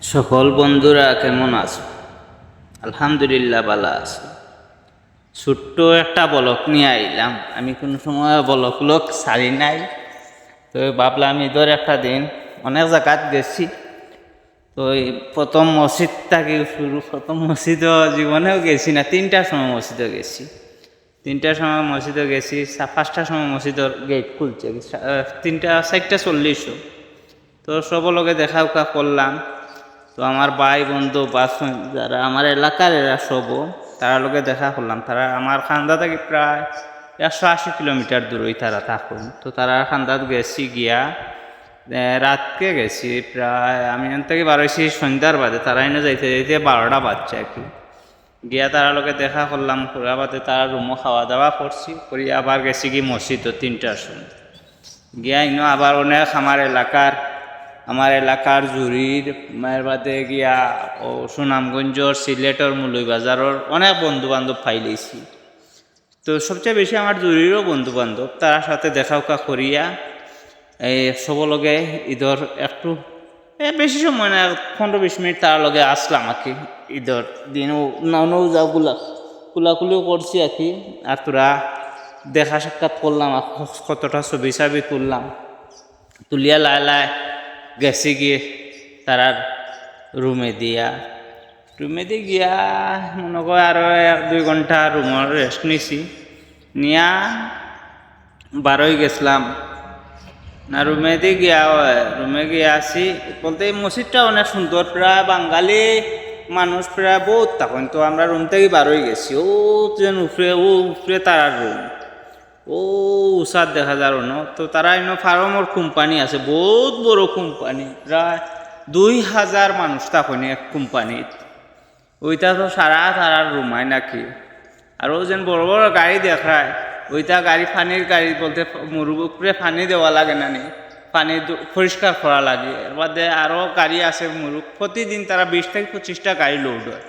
সকল বন্ধুরা কেমন আছো? আলহামদুলিল্লাহ ভালো আছি। ছোট্ট একটা ব্লগ নিয়ে আইলাম। আমি কোনো সময় ব্লগ ছাড়ি নাই, তো ভাবলাম ঈদের একটা দিন অনেক জায়গাত গেছি। তো এই প্রথম মসজিদ থেকে শুরু, প্রথম মসজিদও জীবনেও গেছি না, 3টার সময় মসজিদে গেছি। 3টার সময় মসজিদে গেছি, 5টার সময় মসজিদের গেট খুলছে, 4:40। তো সব লগে দেখা উকা করলাম। তো আমার ভাই বন্ধু বা যারা আমার এলাকার এরা সব, তারা লোকে দেখা করলাম। তারা আমার খান্দা থেকে প্রায় 180 কিলোমিটার দূরই তারা থাকুন। তো তারা খান্দাত গেছি গিয়া রাতকে গেছি, প্রায় আমি এখান থেকে বারোইছি সন্ধ্যার বাদে, তারা এনে যাইতে যাইতে 12টা বাজছে আর কি। গিয়া তারা লোকে দেখা করলাম, করা বাদে তারা রুমও খাওয়া দাওয়া করছি, করি আবার গেছি কি মসজিদ 3টার সময়। গিয়া ইনো আবার অনেক আমার এলাকার জুরির মায়ের বাদে গিয়া ও সুনামগঞ্জর সিলেটর মুলুইবাজারের অনেক বন্ধু বান্ধব পাইলেছি। তো সবচেয়ে বেশি আমার জুরিরও বন্ধু বান্ধব, তার সাথে দেখা উকা করিয়া এই সব লগে ঈদর একটু বেশি সময় না, 15-20 মিনিট তার লগে আসলাম আর কি। ঈদর দিন নৌ যাও কুলাকুলিও করছি আর কি। আর তোরা দেখা সাক্ষাৎ করলাম, কতটা ছবি ছবি তুললাম, তুলিয়া লাই গেছি গিয়ে তারার রুমে দিয়ে গিয়া মনে কর আরও 1-2 ঘন্টা রুমের রেস্ট নিছি, নিয়া বারোই গেছিলাম না রুমে গিয়ে আসি। বলতে এই মসজিদটা অনেক সুন্দর, প্রায় বাঙালি মানুষ প্রায় বহুত তখন। তো আমরা রুম থেকে বারোই গেছি, ও যেন উপরে তারার রুম, ও উষার দেখা যার ন। তো তারা এনে ফার্মর কোম্পানি আছে, বহুত বড় কোম্পানি, প্রায় 2000 মানুষ তখন এক কোম্পানিত। ওইটা তো সারা তারার রুমায় নাকি। আর ও যেন বড় বড় গাড়ি দেখায়, ওইটা গাড়ি পানির গাড়ি বলতে মুরুর উপরে পানি দেওয়া লাগে না নি, পানি পরিষ্কার করা লাগে। এর বাদে আরও গাড়ি আছে মুরুখ, প্রতিদিন তারা 20 থেকে 25টা গাড়ি লোড হয়,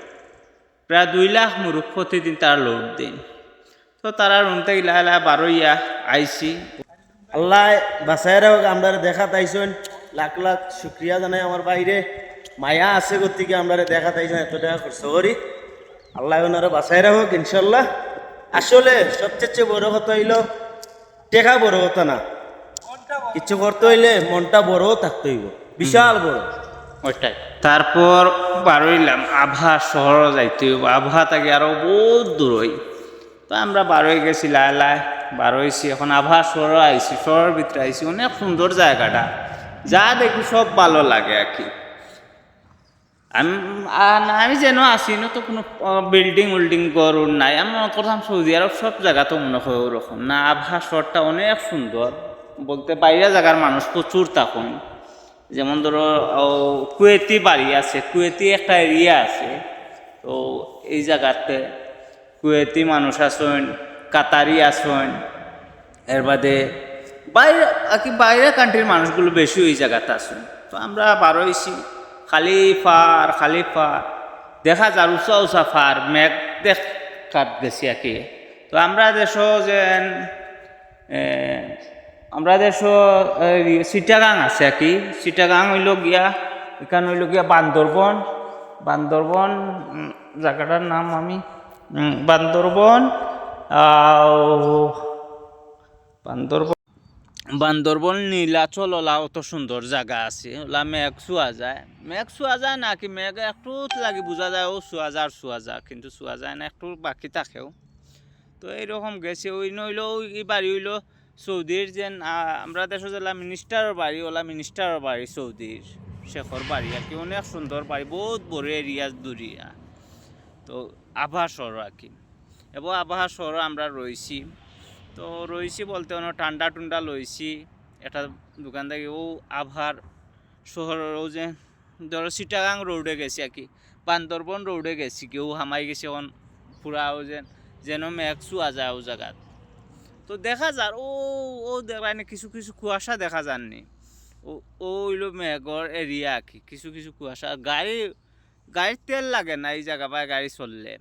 প্রায় 2 লাখ মুরুখ প্রতিদিন তারা লোড দেন। তো তারা রুম থেকে লাহে বারোইয়া আইসি। আল্লাহ বাসায় রাখ, আমরা দেখা তাইছেন, লাখ লাখ শুক্রিয়া জানাই আমার বাইরে। মায়া আছে গতিকে আমরা দেখা তাইছেন, এত টাকা খরচ করি। আল্লাহ ওনারা বাসায় রাখুক ইনশাল্লাহ। আসলে সবচেয়ে বড় কথা হইল টেকা বড় কথা না, কিছু করতে হইলে মনটা বড়ও থাকতে হইব, বিশাল বড়। ওইটাই। তারপর বারোইলাম আভা শহর যাইতে হইব, আভা থেকে আরও বহুত দূরই। তো আমরা বারোই গেছি লাই বারোইছি, এখন আভা শহর আইছি, শহরের ভিতরে আইছি। অনেক সুন্দর জায়গাটা, যা দেখি সব ভালো লাগে আর কি। আমি যেন আসি না, তো কোনো বিল্ডিং গরুর নাই। আমি মনে করতাম সৌদি আরব সব জায়গা তো মনে হয় ওরকম না। আভা শহরটা অনেক সুন্দর, বলতে বাইরে জায়গার মানুষ প্রচুর তখন। যেমন ধরো কুয়েতি বাড়ি আছে, কুয়েতি একটা এরিয়া আছে। তো এই জায়গাতে কুয়েতি মানুষ আসেন, কাতারি আসেন, এর বাদে বাইরে আর কি, বাইরে কান্ট্রির মানুষগুলো বেশি ওই জায়গাতে আসেন। তো আমরা বারোইছি, খালি ফার দেখা যার উঁচা ফার মেঘ দেখাত গেছি আর কি। তো আমরা দেশও যেন আমরা দেশ চিটাগাং আছে আর কি। চিটাগাং হইল গিয়া, এখানে হইল গিয়া বান্দরবন জায়গাটার নাম আমি বান্দরবন বান্দরবন বান্দরবন নীলাচল ওলা অত সুন্দর জায়গা আছে। ওলা মেঘ চুয়া যায় না কি, মেঘ একটু লাগি বোঝা যায় ও চুয়া যায়, কিন্তু চুয়া যায় না, একটু বাকি থাকেও। তো এইরকম গেছে। ওই নইল এই বাড়ি হইল সৌদির যেন আমরা দেশের জেলা মিনিস্টারের বাড়ি, ওলা মিনিস্টারের বাড়ি সৌদির শেখর বাড়ি আর কি। অনেক সুন্দর বাড়ি, বহুত বড় এরিয়া দুরিয়া। তো আভা শহর আর কি, এবং আভা শহর আমরা রয়েছি। তো রয়েছি বলতে অনেক ঠান্ডা টুন্ডা লইছি একটা দোকান থেকে। ও আভার শহর, ও যে ধরো চিটাগাং রোডে গেছি আর কি, বান্দরবন রোডে গেছি, কেউ হামাই গেছে এখন পুরা। ও যেন মেঘ চুয়া যায় ও জায়গাত। তো দেখা যার ও দেখা কিছু কুয়াশা দেখা যাননি। ও হইল মেঘর এরিয়া আর কি, কিছু কুয়াশা। গাড়ির তেল লাগে না এই জায়গা পায়, গাড়ি চললে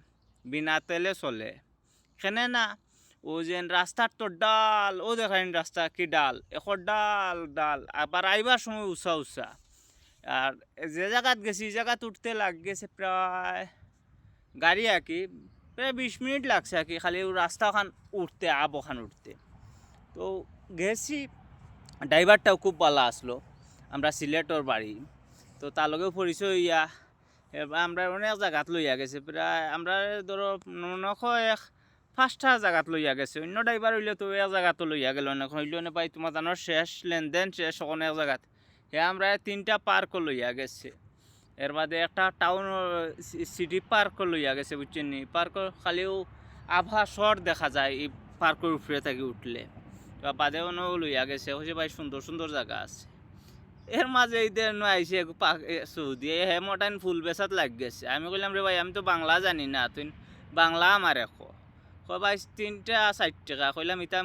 বিনা তেলে চলে এখানে না। ও যেন রাস্তার তো ডাল, ও দেখাইন রাস্তা কি ডাল, এখন ডাল আবার আইবার সময় উঁচা আর যে জায়গাত গেছি এই জায়গাত উঠতে লাগ গেছে প্রায় গাড়ি আর কি প্রায় 20 মিনিট লাগছে আর কি খালি রাস্তাখান উঠতে আবখান উঠতে। তো গেছি, ড্রাইভারটাও খুব ভালো আসলো, আমরা সিলেটর বাড়ি, তো তার লগেও পরিচয় হইয়া এবার আমরা অনেক জায়গাত লইয়া গেছে, প্রায় আমরা ধরো নশ 5টা জায়গাত লইয়া গেছে। অন্য ড্রাইভার হইলে তো এক জায়গাতো লইয়া গেল না, হইল না পাই তোমার জানোর শেষ লেনদেন শেষ ওখানে এক জায়গাত হে আমরা 3টা পার্কও লইয়া গেছে। এর বাদে একটা টাউন সিটি পার্কও লইয়া গেছে বুঝছেন নি। পার্ক খালিও আভা শহর দেখা যায় এই পার্কের উপরে থাকি উঠলে। তো বাদে অনেও লইয়া গেছে, হচ্ছে ভাই সুন্দর সুন্দর জায়গা আছে। এর মাঝে এই দিন আইসি সৌদি হে মোটাইন ফুল বেচাত লাগ গেছে। আমি কইলাম রে ভাই আমি তো বাংলা জানি না, তুই বাংলা আমার এখন ভাই 3টা 4 টাকা কইলাম ইতা